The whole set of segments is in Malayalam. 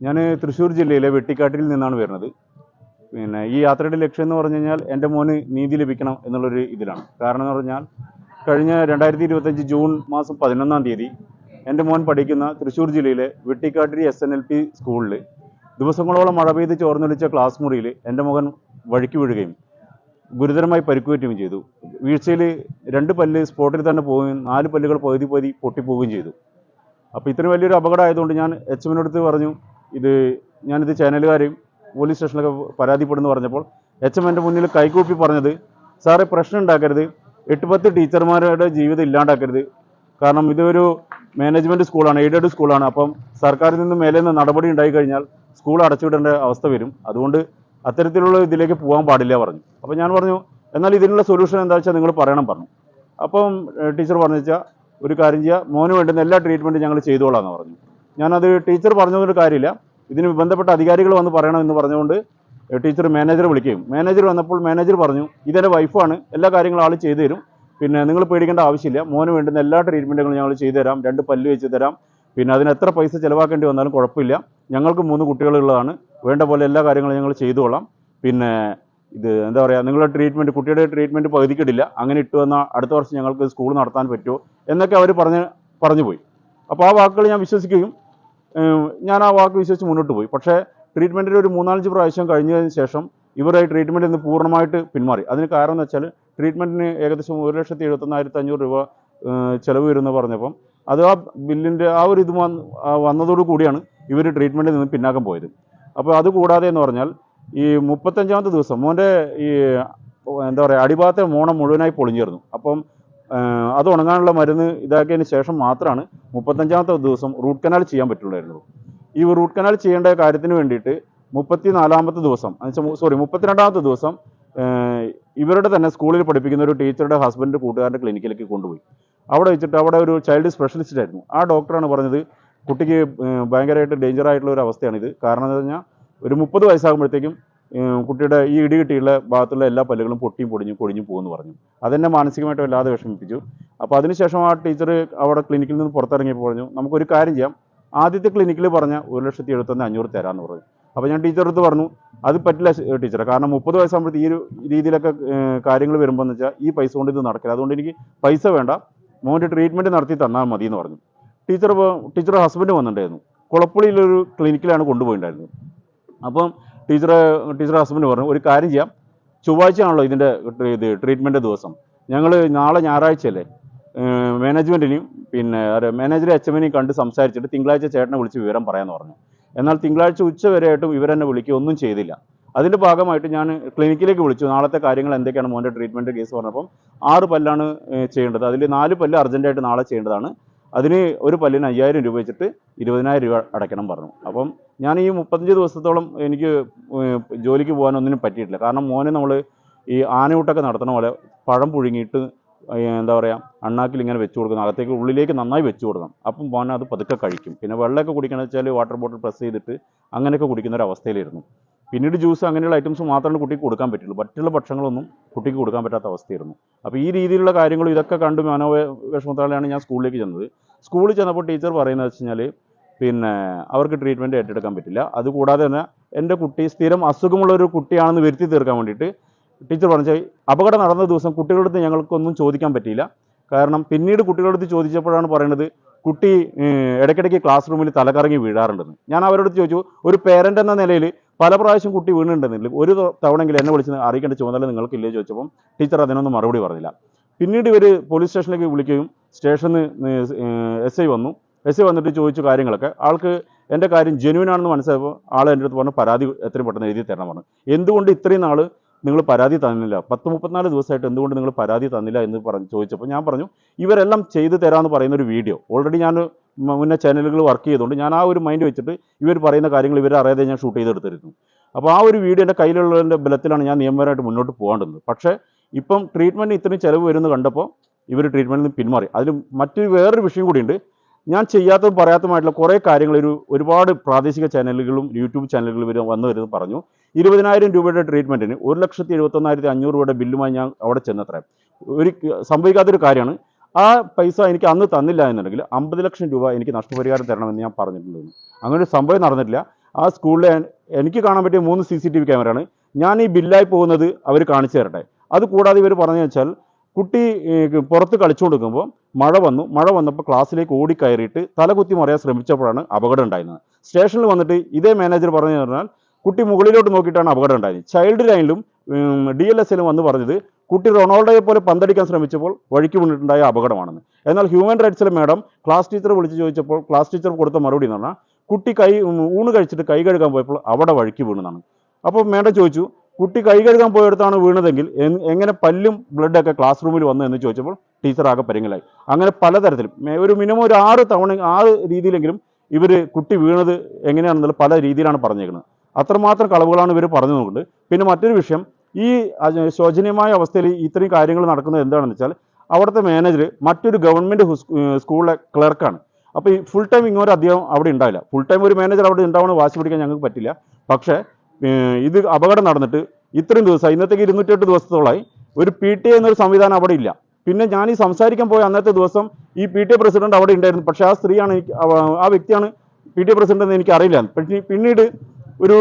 ഞാൻ തൃശ്ശൂർ ജില്ലയിലെ വെട്ടിക്കാട്ടിൽ നിന്നാണ് വരുന്നത്. പിന്നെ ഈ യാത്രയുടെ ലക്ഷ്യം എന്ന് പറഞ്ഞു കഴിഞ്ഞാൽ എൻ്റെ മോന് നീതി ലഭിക്കണം എന്നുള്ളൊരു ഇതിലാണ്. കാരണം എന്ന് പറഞ്ഞാൽ കഴിഞ്ഞ 2025 ജൂൺ മാസം 11-ാം തീയതി എൻ്റെ മോൻ പഠിക്കുന്ന തൃശ്ശൂർ ജില്ലയിലെ വെട്ടിക്കാട്ടിരി SNLP സ്കൂളിൽ ദിവസങ്ങളോളം മഴ പെയ്ത് ചോർന്നൊലിച്ച ക്ലാസ് മുറിയിൽ എൻ്റെ മകൻ വഴുക്കി വീഴുകയും ഗുരുതരമായി പരിക്കുപറ്റുകയും ചെയ്തു. വീഴ്ചയിൽ 2 പല്ല് സ്പോട്ടിൽ തന്നെ പോവുകയും 4 പല്ലുകൾ പകുതി പൊട്ടിപ്പോവുകയും ചെയ്തു. അപ്പോൾ ഇത്രയും വലിയൊരു അപകടം ആയതുകൊണ്ട് ഞാൻ HM-ടുത്ത് പറഞ്ഞു, ഞാനിത് ചാനലുകാരെയും പോലീസ് സ്റ്റേഷനിലൊക്കെ പരാതിപ്പെടുന്നു പറഞ്ഞപ്പോൾ HM എൻ്റെ മുന്നിൽ കൈകൂപ്പി പറഞ്ഞത്, സാറേ പ്രശ്നം ഉണ്ടാക്കരുത്, 8-10 ടീച്ചർമാരുടെ ജീവിതം ഇല്ലാണ്ടാക്കരുത്. കാരണം ഇതൊരു മാനേജ്മെൻറ്റ് സ്കൂളാണ്, എയ്ഡഡ് സ്കൂളാണ്. അപ്പം സർക്കാരിൽ നിന്ന് മേലെ നിന്ന് നടപടി ഉണ്ടായി കഴിഞ്ഞാൽ സ്കൂൾ അടച്ചുവിടേണ്ട അവസ്ഥ വരും. അതുകൊണ്ട് അത്തരത്തിലുള്ള ഇതിലേക്ക് പോകാൻ പാടില്ല പറഞ്ഞു. അപ്പോൾ ഞാൻ പറഞ്ഞു, എന്നാൽ ഇതിനുള്ള സൊല്യൂഷൻ എന്താ വെച്ചാൽ നിങ്ങൾ പറയണം പറഞ്ഞു. അപ്പം ടീച്ചർ പറഞ്ഞു വെച്ചാൽ ഒരു കാര്യം ചെയ്യുക, മോന് വേണ്ടുന്ന എല്ലാ ട്രീറ്റ്മെൻറ്റും ഞങ്ങൾ ചെയ്തോളാമെന്ന് പറഞ്ഞു. ഞാനത് ടീച്ചർ പറഞ്ഞതൊരു കാര്യമില്ല, ഇതിന് ബന്ധപ്പെട്ട അധികാരികൾ വന്ന് പറയണമെന്ന് പറഞ്ഞുകൊണ്ട് ടീച്ചർ മാനേജറെ വിളിക്കുകയും മാനേജർ വന്നപ്പോൾ മാനേജർ പറഞ്ഞു, ഇതെൻ്റെ വൈഫാണ്, എല്ലാ കാര്യങ്ങളും ആൾ ചെയ്തു തരും, പിന്നെ നിങ്ങൾ പേടിക്കേണ്ട ആവശ്യമില്ല, മോന് വേണ്ടുന്ന എല്ലാ ട്രീറ്റ്മെൻറ്റുകളും ഞങ്ങൾ ചെയ്തു തരാം, 2 പല്ല് വെച്ച് തരാം, പിന്നെ അതിന് എത്ര പൈസ ചിലവാക്കേണ്ടി വന്നാലും കുഴപ്പമില്ല, ഞങ്ങൾക്ക് 3 കുട്ടികളുള്ളതാണ്, വേണ്ട പോലെ എല്ലാ കാര്യങ്ങളും ഞങ്ങൾ ചെയ്തുകൊള്ളാം, പിന്നെ ഇത് എന്താ പറയുക, നിങ്ങളുടെ ട്രീറ്റ്മെൻറ്റ്, കുട്ടിയുടെ ട്രീറ്റ്മെൻറ്റ് പകുതിക്കിടില്ല, അങ്ങനെ ഇട്ട് വന്നാൽ അടുത്ത വർഷം ഞങ്ങൾക്ക് സ്കൂൾ നടത്താൻ പറ്റുമോ എന്നൊക്കെ അവർ പറഞ്ഞു പോയി. അപ്പോൾ ആ വാക്കുകൾ ഞാൻ വിശ്വസിക്കുകയും ഞാൻ ആ വാക്ക് വിശ്വസിച്ച് മുന്നോട്ട് പോയി. പക്ഷേ ട്രീറ്റ്മെൻറ്റിൽ ഒരു 3-4 പ്രാവശ്യം കഴിഞ്ഞതിന് ശേഷം ഇവർ ഈ ട്രീറ്റ്മെൻറ്റിൽ നിന്ന് പൂർണ്ണമായിട്ട് പിന്മാറി. അതിന് കാരണം എന്ന് വെച്ചാൽ ട്രീറ്റ്മെൻറ്റിന് ഏകദേശം 1,71,500 രൂപ ചിലവ് വരുമെന്ന് പറഞ്ഞപ്പം അത് ആ ബില്ലിൻ്റെ ആ ഒരു ഇത് വന്നതോടു കൂടിയാണ് ഇവർ ട്രീറ്റ്മെൻറ്റിൽ നിന്ന് പിന്നാക്കം പോയത്. അപ്പോൾ അതുകൂടാതെ എന്ന് പറഞ്ഞാൽ ഈ 35-ാമത്തെ ദിവസം മോൻ്റെ ഈ എന്താ പറയുക അടിഭാഗത്തെ മോണം മുഴുവനായി പൊളിഞ്ഞിരുന്നു. അപ്പം അത് ഉണങ്ങാനുള്ള മരുന്ന് ഇതാക്കിയതിന് ശേഷം മാത്രമാണ് 35-ാമത്തെ ദിവസം റൂട്ട് കനാൽ ചെയ്യാൻ പറ്റുള്ളായിരുന്നുള്ളൂ. ഈ റൂട്ട് കനാൽ ചെയ്യേണ്ട കാര്യത്തിന് വേണ്ടിയിട്ട് 34-ാമത്തെ ദിവസം 32-ാമത്തെ ദിവസം ഇവരുടെ തന്നെ സ്കൂളിൽ പഠിപ്പിക്കുന്ന ഒരു ടീച്ചറുടെ ഹസ്ബൻഡ് കൂട്ടുകാരൻ്റെ ക്ലിനിക്കിലേക്ക് കൊണ്ടുപോയി. അവിടെ വെച്ചിട്ട് അവിടെ ഒരു ചൈൽഡ് സ്പെഷ്യലിസ്റ്റ് ആയിരുന്നു. ആ ഡോക്ടറാണ് പറഞ്ഞത്, കുട്ടിക്ക് ഭയങ്കരമായിട്ട് ഡേഞ്ചർ ആയിട്ടുള്ള ഒരു അവസ്ഥയാണിത്. കാരണം എന്ന് പറഞ്ഞാൽ ഒരു 30 വയസ്സാകുമ്പോഴത്തേക്കും കുട്ടിയുടെ ഈ ഇടി കിട്ടിയുള്ള ഭാഗത്തുള്ള എല്ലാ പല്ലുകളും പൊട്ടിയും കൊഴിഞ്ഞു പോകുമെന്ന് പറഞ്ഞു. അതെന്നെ മാനസികമായിട്ട് വല്ലാതെ വിഷമിപ്പിച്ചു. അപ്പോൾ അതിനുശേഷം ആ ടീച്ചർ അവിടെ ക്ലിനിക്കിൽ നിന്ന് പുറത്തിറങ്ങിയപ്പോൾ പറഞ്ഞു, നമുക്കൊരു കാര്യം ചെയ്യാം, ആദ്യത്തെ ക്ലിനിക്കിൽ പറഞ്ഞ 1,71,500 തരാമെന്ന് പറഞ്ഞു. അപ്പോൾ ഞാൻ ടീച്ചറടുത്ത് പറഞ്ഞു, അത് പറ്റില്ല ടീച്ചറെ, കാരണം 30 വയസ്സാകുമ്പോഴത്തെ ഈ ഒരു രീതിയിലൊക്കെ കാര്യങ്ങൾ വരുമ്പോൾ എന്ന് വെച്ചാൽ ഈ പൈസ കൊണ്ട് ഇത് നടക്കില്ല, അതുകൊണ്ട് എനിക്ക് പൈസ വേണ്ട, മോൻ്റെ ട്രീറ്റ്മെൻറ്റ് നടത്തി തന്നാൽ മതി എന്ന് പറഞ്ഞു. ടീച്ചർ ഹസ്ബൻഡ് വന്നിട്ടുണ്ടായിരുന്നു, കുളപ്പുള്ളിയിലൊരു ക്ലിനിക്കിലാണ് കൊണ്ടുപോയിട്ടുണ്ടായിരുന്നത്. അപ്പം ടീച്ചർ ഹസ്ബൻഡ് പറഞ്ഞു, ഒരു കാര്യം ചെയ്യാം, ചൊവ്വാഴ്ചയാണല്ലോ ഇതിൻ്റെ ട്രീറ്റ്മെൻറ്റ് ദിവസം, ഞങ്ങൾ നാളെ ഞായറാഴ്ചയല്ലേ, മാനേജ്മെൻറ്റിനെയും പിന്നെ മാനേജർ HM-നെയും കണ്ട് സംസാരിച്ചിട്ട് തിങ്കളാഴ്ച ചേട്ടനെ വിളിച്ച് വിവരം പറയാമെന്ന് പറഞ്ഞു. എന്നാൽ തിങ്കളാഴ്ച ഉച്ച വരെയായിട്ടും ഇവരെന്നെ വിളിക്കുക ഒന്നും ചെയ്തില്ല. അതിൻ്റെ ഭാഗമായിട്ട് ഞാൻ ക്ലിനിക്കിലേക്ക് വിളിച്ചു, നാളത്തെ കാര്യങ്ങൾ എന്തൊക്കെയാണ് മോൻ്റെ ട്രീറ്റ്മെൻറ്റ് കേസ് പറഞ്ഞപ്പം 6 പല്ലാണ് ചെയ്യേണ്ടത്, അതിൽ 4 പല്ല് അർജൻറ്റായിട്ട് നാളെ ചെയ്യേണ്ടതാണ്, അതിന് ഒരു പല്ലിന് 5,000 രൂപ വെച്ചിട്ട് 20,000 രൂപ അടയ്ക്കണം പറഞ്ഞു. അപ്പം ഞാൻ ഈ 35 ദിവസത്തോളം എനിക്ക് ജോലിക്ക് പോകാനൊന്നിനും പറ്റിയിട്ടില്ല. കാരണം മോനെ നമ്മൾ ഈ ആനയൂട്ടൊക്കെ നടത്തണ പോലെ പഴം പുഴുങ്ങിയിട്ട് എന്താ പറയുക അണ്ണാക്കിൽ ഇങ്ങനെ വെച്ച് കൊടുക്കണം, അകത്തേക്ക് ഉള്ളിലേക്ക് നന്നായി വെച്ച് കൊടുക്കണം. അപ്പം മോൻ അത് പതുക്കെ കഴിക്കും. പിന്നെ വെള്ളമൊക്കെ കുടിക്കണമെന്ന് വെച്ചാൽ വാട്ടർ ബോട്ടിൽ പ്രസ് ചെയ്തിട്ട് അങ്ങനെയൊക്കെ കുടിക്കുന്ന ഒരു അവസ്ഥയിലായിരുന്നു. പിന്നീട് ജ്യൂസ് അങ്ങനെയുള്ള ഐറ്റംസ് മാത്രമേ കുട്ടിക്ക് കൊടുക്കാൻ പറ്റുള്ളൂ, മറ്റുള്ള ഭക്ഷണങ്ങളൊന്നും കുട്ടിക്ക് കൊടുക്കാൻ പറ്റാത്ത അവസ്ഥയായിരുന്നു. അപ്പോൾ ഈ രീതിയിലുള്ള കാര്യങ്ങളും ഇതൊക്കെ കണ്ട് മനോവിഷമത്തോടെയാണ് ഞാൻ സ്കൂളിലേക്ക് ചെന്നത്. സ്കൂളിൽ ചെന്നപ്പോൾ ടീച്ചർ പറയുന്നത് വെച്ച് കഴിഞ്ഞാൽ പിന്നെ അവർക്ക് ട്രീറ്റ്മെൻറ്റ് ഏറ്റെടുക്കാൻ പറ്റില്ല. അതുകൂടാതെ തന്നെ എൻ്റെ കുട്ടി സ്ഥിരം അസുഖമുള്ളൊരു കുട്ടിയാണെന്ന് വരുത്തി തീർക്കാൻ വേണ്ടിയിട്ട് ടീച്ചർ പറഞ്ഞാൽ അപകടം നടന്ന ദിവസം കുട്ടികളുടെ അടുത്ത് ഞങ്ങൾക്കൊന്നും ചോദിക്കാൻ പറ്റിയില്ല. കാരണം പിന്നീട് കുട്ടികളുടെ അടുത്ത് ചോദിച്ചപ്പോഴാണ് പറയുന്നത്, കുട്ടി ഇടയ്ക്കിടയ്ക്ക് ക്ലാസ് റൂമിൽ തലകറങ്ങി വീഴാറുണ്ടെന്ന്. ഞാൻ അവരോട് ചോദിച്ചു, ഒരു പേരൻ്റ് എന്ന നിലയിൽ പല പ്രാവശ്യം കുട്ടി വീണിട്ടുണ്ടെന്നില്ല, ഒരു തവണയെങ്കിലും എന്നെ വിളിച്ച് അറിയിക്കേണ്ട ചുമതല നിങ്ങൾക്കില്ലേ ചോദിച്ചപ്പം ടീച്ചർ അതിനൊന്നും മറുപടി പറഞ്ഞില്ല. പിന്നീട് ഇവർ പോലീസ് സ്റ്റേഷനിലേക്ക് വിളിക്കുകയും സ്റ്റേഷനിൽ SI വന്നു. SI വന്നിട്ട് ചോദിച്ചു കാര്യങ്ങളൊക്കെ. ആൾക്ക് എൻ്റെ കാര്യം ജെന്യൂനാണെന്ന് മനസ്സിലായപ്പോൾ ആൾ എൻ്റെ അടുത്ത് പറഞ്ഞു, പരാതി എത്രയും പെട്ടെന്ന് എഴുതി തരണം പറഞ്ഞു. എന്തുകൊണ്ട് ഇത്രയും നാൾ നിങ്ങൾ പരാതി തന്നില്ല, 34 ദിവസമായിട്ട് എന്തുകൊണ്ട് നിങ്ങൾ പരാതി തന്നില്ല എന്ന് ചോദിച്ചപ്പോൾ ഞാൻ പറഞ്ഞു, ഇവരെല്ലാം ചെയ്തു തരാമെന്ന് പറയുന്ന ഒരു വീഡിയോ ഓൾറെഡി ഞാൻ മുന്നേ ചാനലുകൾ വർക്ക് ചെയ്തുകൊണ്ട് ഞാൻ ആ ഒരു മൈൻഡ് വെച്ചിട്ട് ഇവർ പറയുന്ന കാര്യങ്ങൾ ഇവരെ അറിയാതെ ഞാൻ ഷൂട്ട് ചെയ്തെടുത്തിരുന്നു. അപ്പോൾ ആ ഒരു വീഡിയോ എൻ്റെ കയ്യിലുള്ളതിൻ്റെ ബലത്തിലാണ് ഞാൻ നിയമപരമായിട്ട് മുന്നോട്ട് പോകേണ്ടത്. പക്ഷേ ഇപ്പം ട്രീറ്റ്മെൻറ്റ് ഇത്രയും ചിലവ് വരുമെന്ന് കണ്ടപ്പോൾ ഇവർ ട്രീറ്റ്മെൻറ്റിൽ നിന്ന് പിന്മാറി. അതിൽ വേറൊരു വിഷയം കൂടിയുണ്ട്, ഞാൻ ചെയ്യാത്തതും പറയാത്തതുമായിട്ടുള്ള കുറേ കാര്യങ്ങൾ ഒരുപാട് പ്രാദേശിക ചാനലുകളും യൂട്യൂബ് ചാനലുകളും ഇവർ വരുന്നത് പറഞ്ഞു. 20,000 രൂപയുടെ ട്രീറ്റ്മെൻറ്റിന് 1,71,500 രൂപയുടെ ബില്ലുമായി ഞാൻ അവിടെ ചെന്നത്ര സംഭവിക്കാത്തൊരു കാര്യമാണ്. ആ പൈസ എനിക്ക് അന്ന് തന്നില്ല എന്നുണ്ടെങ്കിൽ 50 ലക്ഷം രൂപ എനിക്ക് നഷ്ടപരിഹാരം തരണമെന്ന് ഞാൻ പറഞ്ഞിട്ടുണ്ടായിരുന്നു. അങ്ങനെ ഒരു സംഭവം നടന്നിട്ടില്ല. ആ സ്കൂളിലെ എനിക്ക് കാണാൻ പറ്റിയ 3 CCTV ക്യാമറയാണ്. ഞാൻ ഈ ബില്ലായി പോകുന്നത് അവർ കാണിച്ചു തരട്ടെ. അതുകൂടാതെ ഇവർ പറഞ്ഞു വെച്ചാൽ കുട്ടി പുറത്ത് കളിച്ചുകൊണ്ടിരിക്കുമ്പോൾ മഴ വന്നപ്പോൾ ക്ലാസ്സിലേക്ക് ഓടിക്കയറിയിട്ട് തലകുത്തി മറിയാൻ ശ്രമിച്ചപ്പോഴാണ് അപകടം ഉണ്ടായിരുന്നത്. സ്റ്റേഷനിൽ വന്നിട്ട് ഇതേ മാനേജർ പറഞ്ഞു പറഞ്ഞാൽ കുട്ടി മുകളിലോട്ട് നോക്കിയിട്ടാണ് അപകടം ഉണ്ടായത്. ചൈൽഡ് ലൈനിലും DLSലും വന്ന് പറഞ്ഞത് കുട്ടി റൊണാൾഡോയെ പോലെ പന്തടിക്കാൻ ശ്രമിച്ചപ്പോൾ വഴിക്ക് വീണിട്ടുണ്ടായ അപകടമാണെന്ന്. എന്നാൽ ഹ്യൂമൻ റൈറ്റ്സിലെ മാഡം ക്ലാസ് ടീച്ചറെ വിളിച്ച് ചോദിച്ചപ്പോൾ ക്ലാസ് ടീച്ചർ കൊടുത്ത മറുപടി എന്ന് പറഞ്ഞാൽ കുട്ടി ഊണ് കഴിച്ചിട്ട് കൈ കഴുകാൻ പോയപ്പോൾ അവിടെ വഴിക്ക് വീണെന്നാണ്. അപ്പോൾ മാഡം ചോദിച്ചു കുട്ടി കൈ കഴുകാൻ പോയിടത്താണ് വീണതെങ്കിൽ എങ്ങനെ പല്ലും ബ്ലഡൊക്കെ ക്ലാസ് റൂമിൽ വന്നു എന്ന് ചോദിച്ചപ്പോൾ ടീച്ചർ ആകെ പരിങ്ങലായി. അങ്ങനെ പലതരത്തിലും ഒരു മിനിമം ഒരു 6 രീതിയിലെങ്കിലും ഇവർ കുട്ടി വീണത് എങ്ങനെയാണെന്നുള്ള പല രീതിയിലാണ് പറഞ്ഞേക്കുന്നത്. അത്രമാത്രം കളവുകളാണ് ഇവർ പറഞ്ഞു നോക്കുന്നത്. പിന്നെ മറ്റൊരു വിഷയം, ഈ ശോചനീയമായ അവസ്ഥയിൽ ഇത്രയും കാര്യങ്ങൾ നടക്കുന്നത് എന്താണെന്ന് വെച്ചാൽ അവിടുത്തെ മാനേജർ മറ്റൊരു ഗവൺമെൻറ് സ്കൂളിലെ ക്ലർക്കാണ്. അപ്പോൾ ഈ ഫുൾ ടൈം ഇങ്ങോട്ട് അദ്ദേഹം അവിടെ ഉണ്ടാവില്ല. ഫുൾ ടൈം ഒരു മാനേജർ അവിടെ ഉണ്ടാവണം വാശി പിടിക്കാൻ ഞങ്ങൾക്ക് പറ്റില്ല. പക്ഷേ ഇത് അപകടം നടന്നിട്ട് ഇത്രയും ദിവസം ഇന്നത്തേക്ക് 208 ദിവസത്തോളമായി ഒരു PTA എന്നൊരു സംവിധാനം അവിടെ ഇല്ല. പിന്നെ ഞാൻ ഈ സംസാരിക്കാൻ പോയ അന്നത്തെ ദിവസം ഈ PTA പ്രസിഡന്റ് അവിടെ ഉണ്ടായിരുന്നു. പക്ഷേ ആ സ്ത്രീയാണ് ആ വ്യക്തിയാണ് PTA പ്രസിഡന്റ് എന്ന് എനിക്ക് അറിയില്ല. പിന്നീട് ഒരു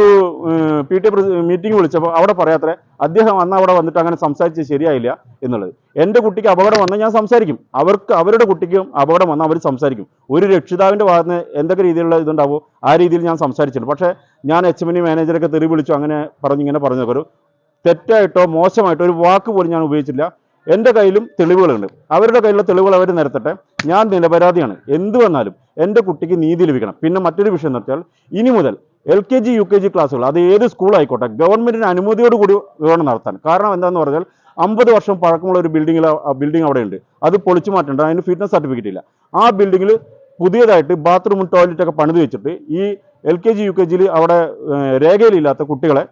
PTA മീറ്റിംഗ് വിളിച്ചപ്പോൾ അവിടെ പറയാത്ര അദ്ദേഹം അന്ന് അവിടെ വന്നിട്ട് അങ്ങനെ സംസാരിച്ച് ശരിയായില്ല എന്നുള്ളത്. എൻ്റെ കുട്ടിക്ക് അപകടം വന്നാൽ ഞാൻ സംസാരിക്കും, അവരുടെ കുട്ടിക്കും അപകടം വന്നാൽ അവർ സംസാരിക്കും. ഒരു രക്ഷിതാവിൻ്റെ ഭാഗത്ത് എന്തൊക്കെ രീതിയിലുള്ള ഇതുണ്ടാവോ ആ രീതിയിൽ ഞാൻ സംസാരിച്ചിട്ടുണ്ട്. പക്ഷേ ഞാൻ HMNE മാനേജറൊക്കെ തെറി വിളിച്ചു അങ്ങനെ ഇങ്ങനെ പറഞ്ഞൊക്കെ ഒരു തെറ്റായിട്ടോ മോശമായിട്ടോ ഒരു വാക്ക് പോലും ഞാൻ ഉപയോഗിച്ചില്ല. എൻ്റെ കയ്യിലും തെളിവുകളുണ്ട്. അവരുടെ കയ്യിലുള്ള തെളിവുകൾ അവർ നിരത്തട്ടെ. ഞാൻ നിരപരാധിയാണ്. എന്ത് വന്നാലും എൻ്റെ കുട്ടിക്ക് നീതി ലഭിക്കണം. പിന്നെ മറ്റൊരു വിഷയം എന്ന് വെച്ചാൽ ഇനി മുതൽ LKG UKG ക്ലാസ്സുകൾ അത് ഏത് സ്കൂളായിക്കോട്ടെ ഗവൺമെൻറ്റിന് അനുമതിയോടുകൂടി വേണം നടത്താൻ. കാരണം എന്താണെന്ന് പറഞ്ഞാൽ 50 വർഷം പഴക്കമുള്ള ഒരു ബിൽഡിംഗ് അവിടെ ഉണ്ട്. അത് പൊളിച്ചു മാറ്റേണ്ട, അതിന് ഫിറ്റ്നസ് സർട്ടിഫിക്കറ്റ് ഇല്ല. ആ ബിൽഡിങ്ങിൽ പുതിയതായിട്ട് ബാത്റൂമും ടോയ്ലറ്റൊക്കെ പണിത് വെച്ചിട്ട് ഈ LKG UKGയിൽ അവിടെ രേഖയിലില്ലാത്ത കുട്ടികളെ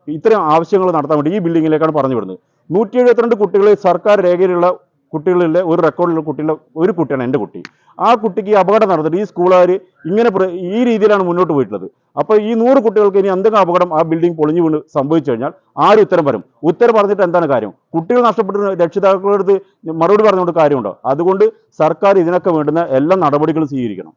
ഇത്തരം ആവശ്യങ്ങൾ നടത്താൻ വേണ്ടി ഈ ബിൽഡിങ്ങിലേക്കാണ് പറഞ്ഞു വിടുന്നത്. 172 കുട്ടികൾ സർക്കാർ രേഖയിലുള്ള കുട്ടികളിലെ ഒരു റെക്കോർഡിലുള്ള ഒരു കുട്ടിയാണ് എൻ്റെ കുട്ടി. ആ കുട്ടിക്ക് ഈ അപകടം നടന്നിട്ട് ഈ സ്കൂളുകാർ ഇങ്ങനെ ഈ രീതിയിലാണ് മുന്നോട്ട് പോയിട്ടുള്ളത്. അപ്പോൾ ഈ 100 കുട്ടികൾക്ക് ഇനി എന്തെങ്കിലും അപകടം ആ ബിൽഡിംഗ് പൊളിഞ്ഞു വീണ് സംഭവിച്ചു കഴിഞ്ഞാൽ ആരും ഉത്തരം പറയും? ഉത്തരം പറഞ്ഞിട്ട് എന്താണ് കാര്യം? കുട്ടികൾ നഷ്ടപ്പെട്ട് രക്ഷിതാക്കളുടെ അടുത്ത് മറുപടി പറഞ്ഞുകൊണ്ട് കാര്യമുണ്ടോ? അതുകൊണ്ട് സർക്കാർ ഇതിനൊക്കെ വേണ്ടുന്ന എല്ലാ നടപടികളും സ്വീകരിക്കണം.